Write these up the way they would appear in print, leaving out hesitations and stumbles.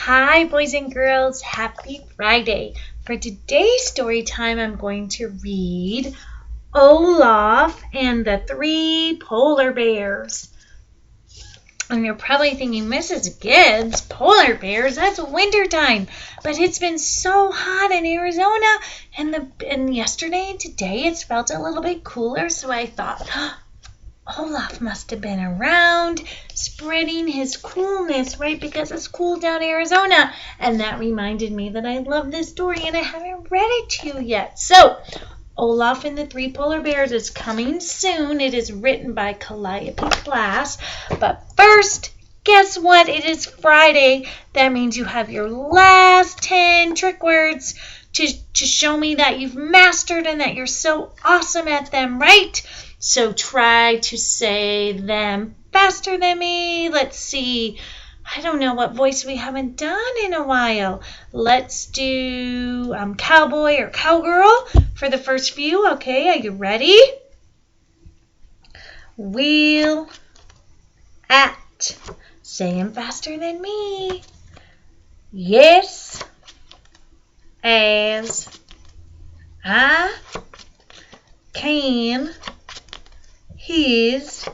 Hi, boys and girls. Happy Friday. For today's story time, I'm going to read Olaf and the Three Polar Bears. And you're probably thinking, Mrs. Gibbs, polar bears, that's wintertime. But it's been so hot in Arizona, and yesterday and today it's felt a little bit cooler, so I thought, Olaf must have been around spreading his coolness, right? Because it's cool down in Arizona. And that reminded me that I love this story and I haven't read it to you yet. So, Olaf and the Three Polar Bears is coming soon. It is written by Calliope class. But first, guess what? It is Friday. That means you have your last 10 trick words to show me that you've mastered and that you're so awesome at them, right? So try to say them faster than me. Let's see. I don't know what voice we haven't done in a while. Let's do cowboy or cowgirl for the first few. Okay, are you ready? Wheel at. Say them faster than me. Yes, as I can. His,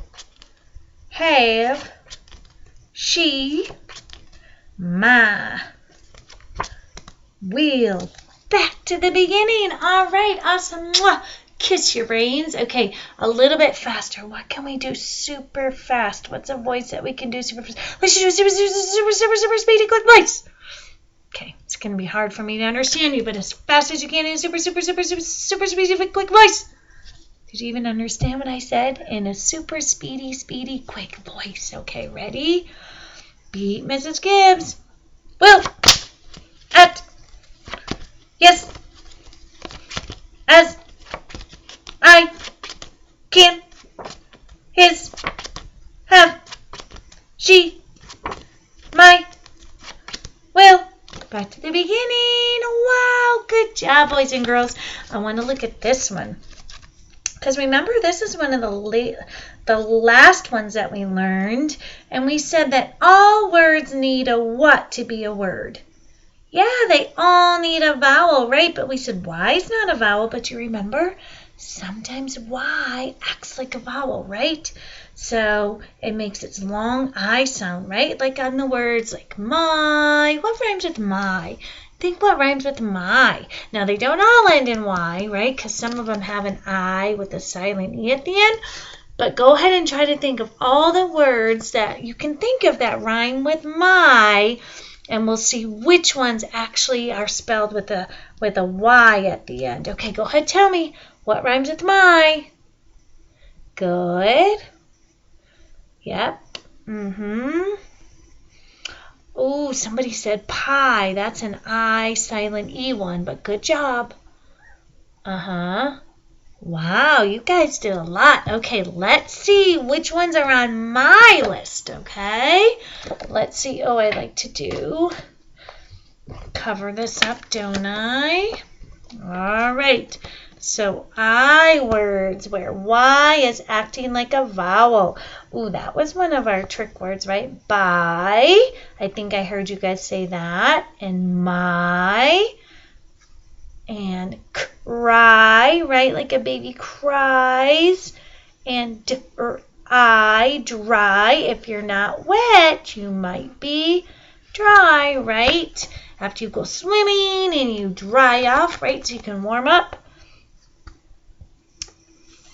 have, she, my, will. Back to the beginning. All right, awesome. Mwah. Kiss your brains. Okay, a little bit faster. What can we do super fast? What's a voice that we can do super fast? Let's do super speedy quick voice. Okay, it's going to be hard for me to understand you, but as fast as you can in super speedy quick voice. Did you even understand what I said? In a super speedy, quick voice. Okay, ready? Beat Mrs. Gibbs. Will. At. Yes. As. I. Can. His. Have. She. My. Will. Back to the beginning. Wow, good job, boys and girls. I want to look at this one. Because remember, this is one of the last ones that we learned. And we said that all words need a what to be a word? Yeah, they all need a vowel, right? But we said Y is not a vowel. But you remember, sometimes Y acts like a vowel, right? So it makes its long I sound, right? Like on the words like my. What rhymes with my? Think what rhymes with my. Now, they don't all end in Y, right? Because some of them have an I with a silent E at the end. But go ahead and try to think of all the words that you can think of that rhyme with my, and we'll see which ones actually are spelled with a Y at the end. Okay, go ahead, tell me. What rhymes with my? Good. Yep. Oh, somebody said pie. That's an I silent E one, but good job. Wow, you guys did a lot. Okay, let's see which ones are on my list, okay? Let's see. Oh, I like to cover this up, don't I? All right. So I words where Y is acting like a vowel. Ooh, that was one of our trick words, right? Buy. I think I heard you guys say that. And my. And cry, right? Like a baby cries. And I, dry. If you're not wet, you might be dry, right? After you go swimming and you dry off, right? So you can warm up.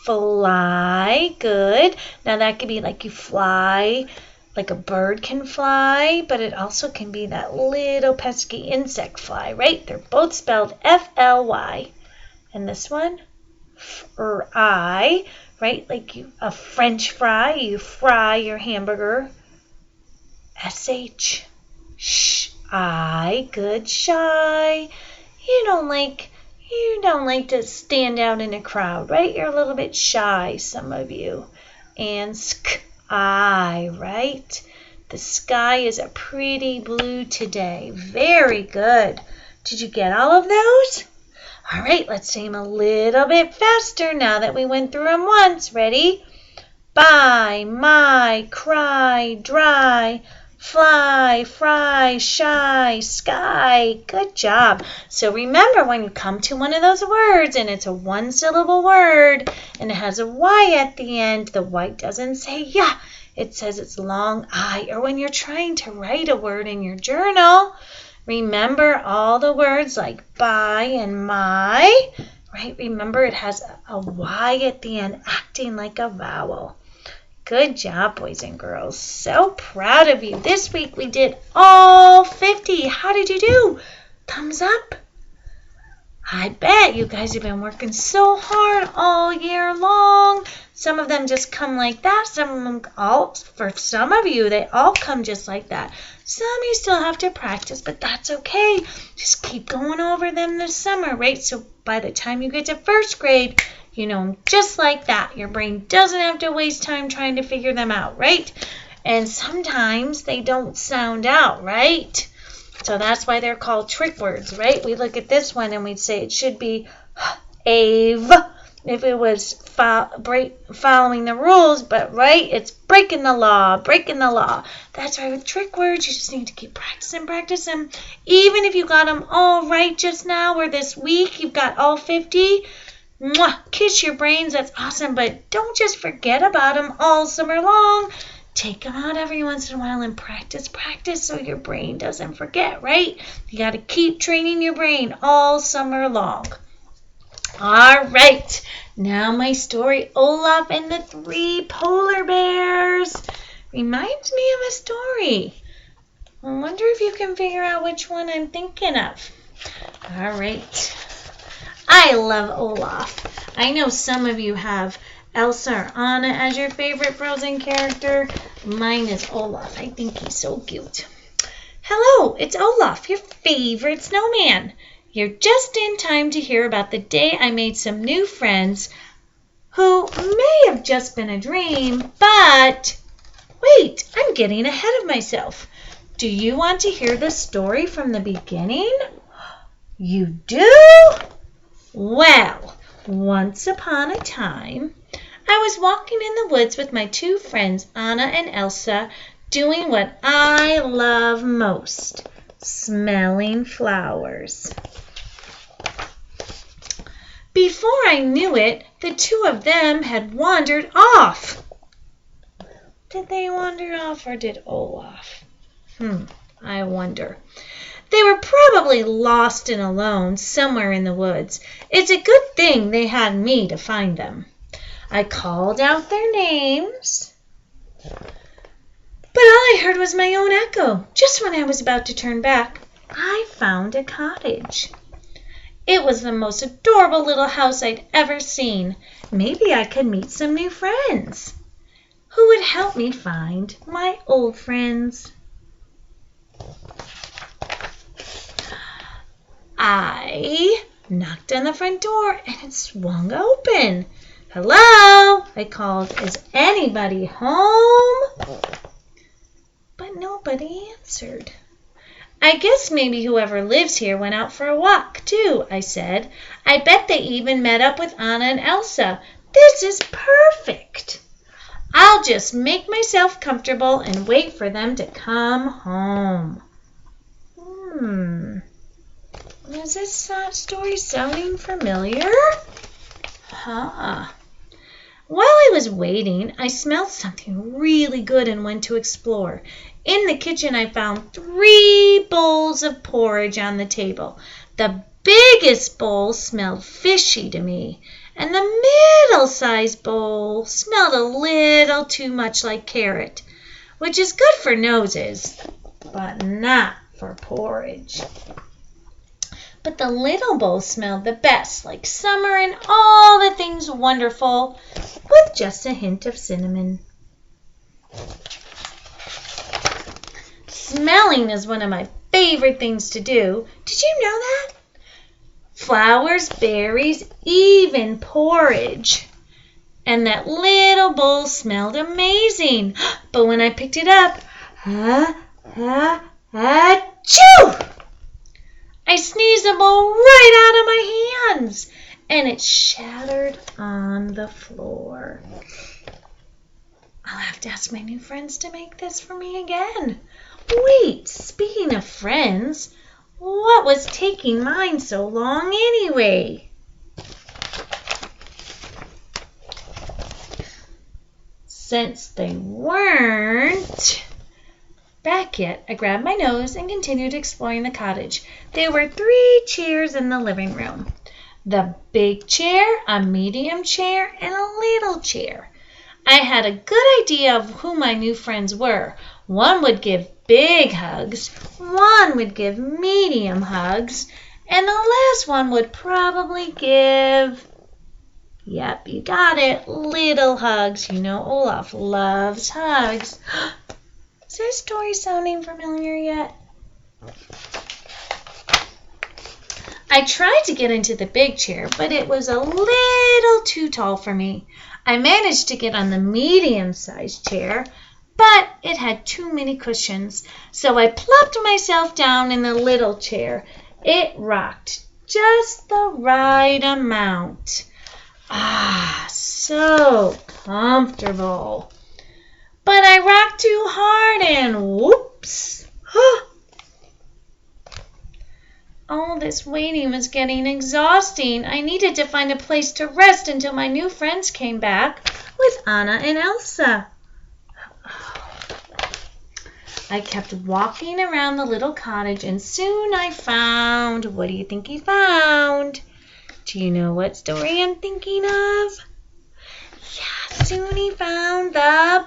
Fly, good. Now that could be like you fly, like a bird can fly, but it also can be that little pesky insect fly, right? They're both spelled F-L-Y. And this one, I, right? Like a French fry, you fry your hamburger. S-H, I, good, shy. You don't like to stand out in a crowd, right? You're a little bit shy, some of you. And sky, right? The sky is a pretty blue today. Very good. Did you get all of those? All right, let's say them a little bit faster now that we went through them once. Ready? Buy, my, cry, dry, fly, fry, shy, shy, sky. Good job. So remember, when you come to one of those words and it's a one-syllable word and it has a Y at the end, the Y doesn't say yeah. It says it's long I. Or when you're trying to write a word in your journal, remember all the words like by and my, right? Remember it has a Y at the end, acting like a vowel. Good job, boys and girls. So proud of you. This week we did all 50. How did you do? Thumbs up. I bet you guys have been working so hard all year long. Some of them just come like that. Some of them for some of you, they all come just like that. Some you still have to practice, but that's okay. Just keep going over them this summer, right? So by the time you get to first grade, you know them just like that. Your brain doesn't have to waste time trying to figure them out, right? And sometimes they don't sound out, right? So that's why they're called trick words, right? We look at this one and we'd say it should be ave if it was following the rules, but right, it's breaking the law, breaking the law. That's right, with trick words, you just need to keep practicing. Even if you got them all right just now or this week, you've got all 50, kiss your brains, that's awesome, but don't just forget about them all summer long. Take them out every once in a while and practice so your brain doesn't forget, right? You got to keep training your brain all summer long. All right, now my story, Olaf and the 3 polar bears, reminds me of a story. I wonder if you can figure out which one I'm thinking of. All right. I love Olaf. I know some of you have Elsa or Anna as your favorite Frozen character. Mine is Olaf. I think he's so cute. Hello, it's Olaf, your favorite snowman. You're just in time to hear about the day I made some new friends who may have just been a dream, but wait, I'm getting ahead of myself. Do you want to hear the story from the beginning? You do? Well, once upon a time, I was walking in the woods with my 2 friends, Anna and Elsa, doing what I love most, smelling flowers. Before I knew it, the 2 of them had wandered off. Did they wander off or did Olaf? I wonder. They were probably lost and alone somewhere in the woods. It's a good thing they had me to find them. I called out their names, but all I heard was my own echo. Just when I was about to turn back, I found a cottage. It was the most adorable little house I'd ever seen. Maybe I could meet some new friends. Who would help me find my old friends? I knocked on the front door and it swung open. Hello, I called. Is anybody home? But nobody answered. I guess maybe whoever lives here went out for a walk, too, I said. I bet they even met up with Anna and Elsa. This is perfect. I'll just make myself comfortable and wait for them to come home. Is this story sounding familiar? While I was waiting, I smelled something really good and went to explore. In the kitchen, I found 3 bowls of porridge on the table. The biggest bowl smelled fishy to me, and the middle-sized bowl smelled a little too much like carrot, which is good for noses, but not for porridge. But the little bowl smelled the best, like summer and all the things wonderful, with just a hint of cinnamon. Smelling is one of my favorite things to do. Did you know that? Flowers, berries, even porridge. And that little bowl smelled amazing. But when I picked it up, achoo! I sneezed the bowl right out of my hands, and it shattered on the floor. I'll have to ask my new friends to make this for me again. Wait, speaking of friends, what was taking mine so long anyway? Since they weren't back yet, I grabbed my nose and continued exploring the cottage. There were 3 chairs in the living room. The big chair, a medium chair, and a little chair. I had a good idea of who my new friends were. One would give big hugs, one would give medium hugs, and the last one would probably give, yep, you got it, little hugs. You know Olaf loves hugs. Is this story sounding familiar yet? I tried to get into the big chair, but it was a little too tall for me. I managed to get on the medium-sized chair, but it had too many cushions, so I plopped myself down in the little chair. It rocked just the right amount. Ah, so comfortable. But I rocked too hard and whoops. All this waiting was getting exhausting. I needed to find a place to rest until my new friends came back with Anna and Elsa. I kept walking around the little cottage, and soon I found, what do you think I found? Do you know what story I'm thinking of? Yeah, soon he found the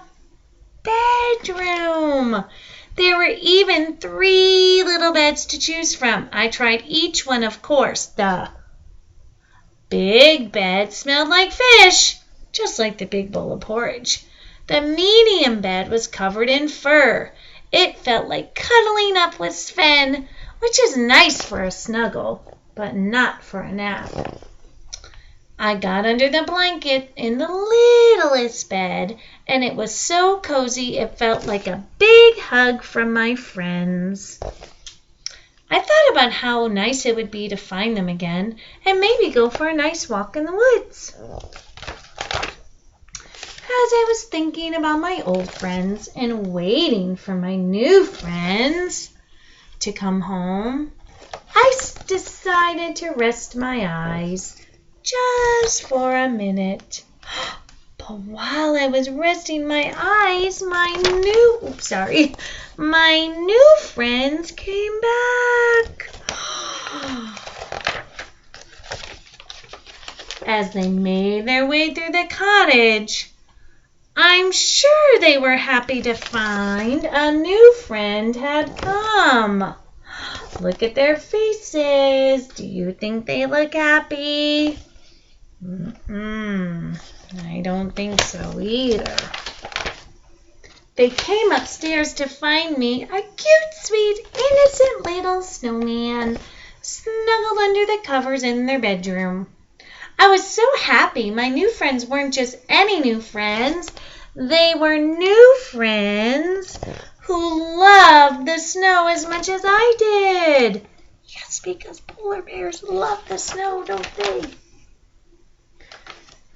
bedroom. There were even 3 little beds to choose from. I tried each one, of course. The big bed smelled like fish, just like the big bowl of porridge. The medium bed was covered in fur. It felt like cuddling up with Sven, which is nice for a snuggle, but not for a nap. I got under the blanket in the littlest bed, and it was so cozy it felt like a big hug from my friends. I thought about how nice it would be to find them again and maybe go for a nice walk in the woods. As I was thinking about my old friends and waiting for my new friends to come home, I decided to rest my eyes just for a minute. But while I was resting my eyes, my new friends came back. As they made their way through the cottage, I'm sure they were happy to find a new friend had come. Look at their faces. Do you think they look happy? I don't think so either. They came upstairs to find me, a cute, sweet, innocent little snowman, snuggled under the covers in their bedroom. I was so happy. My new friends weren't just any new friends. They were new friends who loved the snow as much as I did. Yes, because polar bears love the snow, don't they?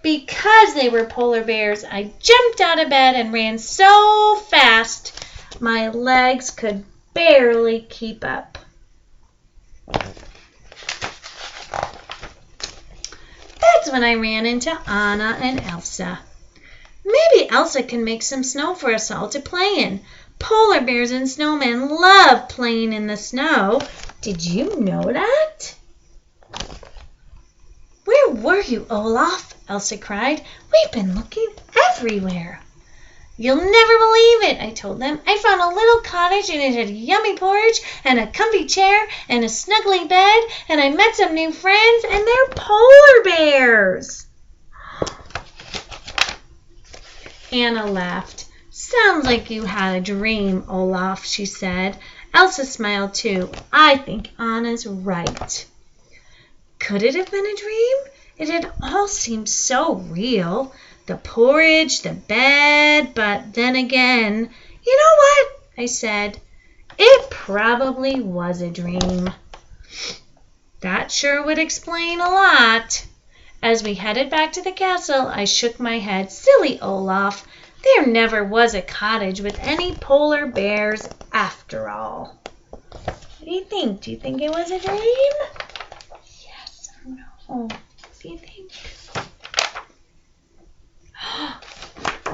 Because they were polar bears, I jumped out of bed and ran so fast my legs could barely keep up. That's when I ran into Anna and Elsa. Maybe Elsa can make some snow for us all to play in. Polar bears and snowmen love playing in the snow. Did you know that? Where were you, Olaf? Elsa cried. We've been looking everywhere. You'll never believe it, I told them. I found a little cottage and it had yummy porridge and a comfy chair and a snuggly bed, and I met some new friends, and they're polar bears. Anna laughed. Sounds like you had a dream, Olaf, she said. Elsa smiled too. I think Anna's right. Could it have been a dream? It had all seemed so real. The porridge, the bed, but then again, you know what? I said. It probably was a dream. That sure would explain a lot. As we headed back to the castle, I shook my head. Silly Olaf. There never was a cottage with any polar bears after all. What do you think? Do you think it was a dream? Yes or no? What do you think?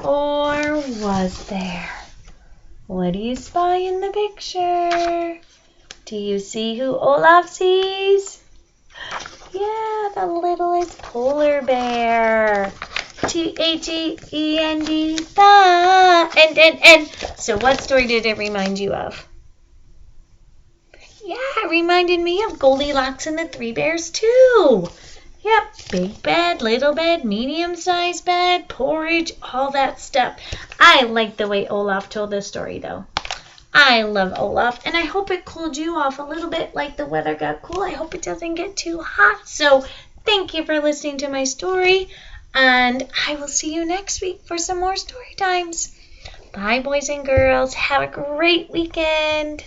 Or was there? What do you spy in the picture? Do you see who Olaf sees? Yeah, the littlest polar bear. T-H-E-E-N-D. And. So what story did it remind you of? Yeah, it reminded me of Goldilocks and the Three Bears too. Yep, big bed, little bed, medium-sized bed, porridge, all that stuff. I like the way Olaf told this story though. I love Olaf, and I hope it cooled you off a little bit like the weather got cool. I hope it doesn't get too hot. So thank you for listening to my story, and I will see you next week for some more story times. Bye, boys and girls. Have a great weekend.